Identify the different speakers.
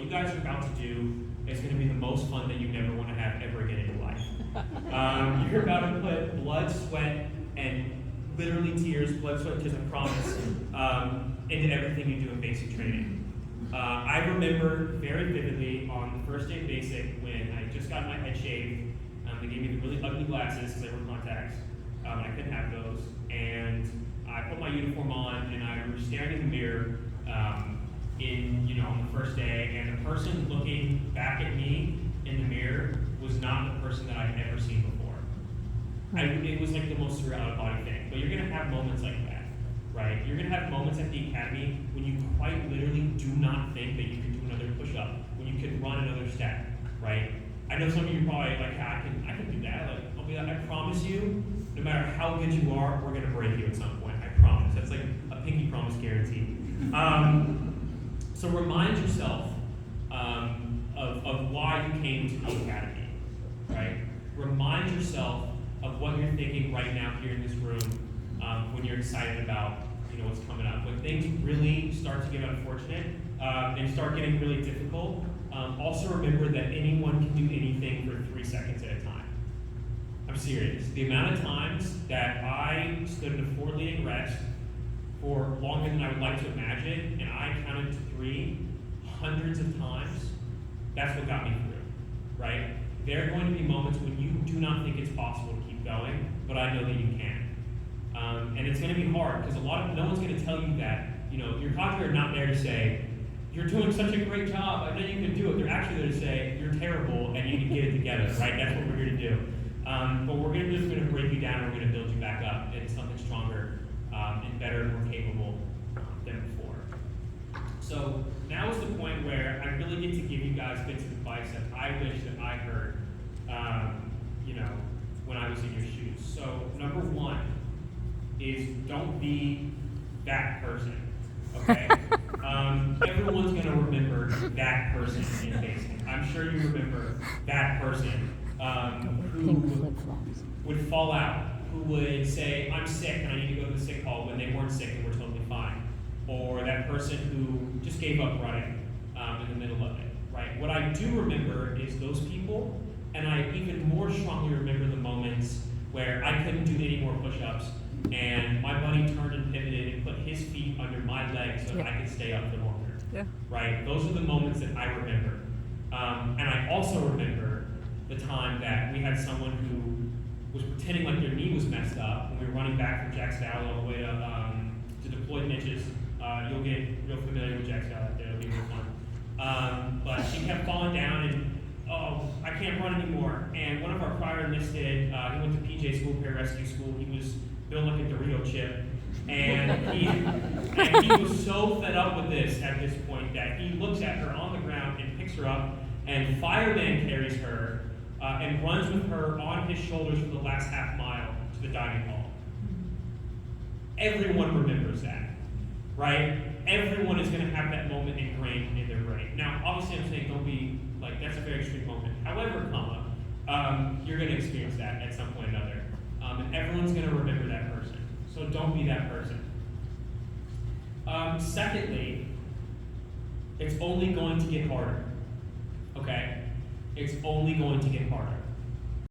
Speaker 1: you guys are about to do is going to be the most fun that you never want to have ever again in your life. You're about to put blood, sweat, and literally tears, blood, sweat, tears, I promise, into everything you do in basic training. I remember very vividly on the first day of basic when I just got my head shaved. They gave me the really ugly glasses because I wear contacts. I couldn't have those. And I put my uniform on and I was staring in the mirror on the first day, and the person looking back at me in the mirror was not the person that I'd ever seen before. It was like the most surreal out-of-body thing. But you're gonna have moments like that, right? You're gonna have moments at the academy when you quite literally do not think that you can do another push-up, when you can run another step, right? I know some of you are probably like, yeah, I can do that. Like, I'll be like, I promise you, no matter how good you are, we're gonna break you at some point. I promise. That's like a pinky promise guarantee. So remind yourself of why you came to the academy, right? Remind yourself of what you're thinking right now here in this room when you're excited about what's coming up. When things really start to get unfortunate and start getting really difficult, also remember that anyone can do anything for 3 seconds at a time. I'm serious. The amount of times that I stood in a 4-leading rest for longer than I would like to imagine, and I counted to 3 hundreds of times, that's what got me through, right? There are going to be moments when you do not think it's possible to keep going, but I know that you can. And it's going to be hard because no one's going to tell you that. Your cadre are not there to say, you're doing such a great job, I know you can do it. They're actually there to say, you're terrible and you need to get it together, right? That's what we're here to do. But we're just going to break you down and we're going to build you back up into something stronger and better and more capable than before. So now is the point where I really get to give you guys bits of advice that I wish that I heard when I was in your shoes. So number 1 is don't be that person, okay? Everyone's gonna remember that person in basic. I'm sure you remember that person who would fall out, who would say, I'm sick and I need to go to the sick hall when they weren't sick and were totally fine. Or that person who just gave up running in the middle of it, right? What I do remember is those people, and I even more strongly remember the moments where I couldn't do any more push-ups and my buddy turned and pivoted and put his feet under my legs so that I could stay up for longer, right? Those are the moments that I remember. And I also remember the time that we had someone who was pretending like their knee was messed up when we were running back from Jack's Valley all the way to deployed niches. You'll get real familiar with Jack's Valley out there, it'll be real fun. But she kept falling down and, I can't run anymore. And one of our prior enlisted, he went to PJ school, pararescue school. He was built like a Dorito chip. And he was so fed up with this at this point that he looks at her on the ground and picks her up, and fireman carries her and runs with her on his shoulders for the last half mile to the dining hall. Everyone remembers that, right? Everyone is going to have that moment ingrained in their brain. Now, obviously, I'm saying don't be like, that's a very extreme moment. However, you're going to experience that at some point or another. And everyone's going to remember that person. So don't be that person. Secondly, it's only going to get harder. Okay? It's only going to get harder.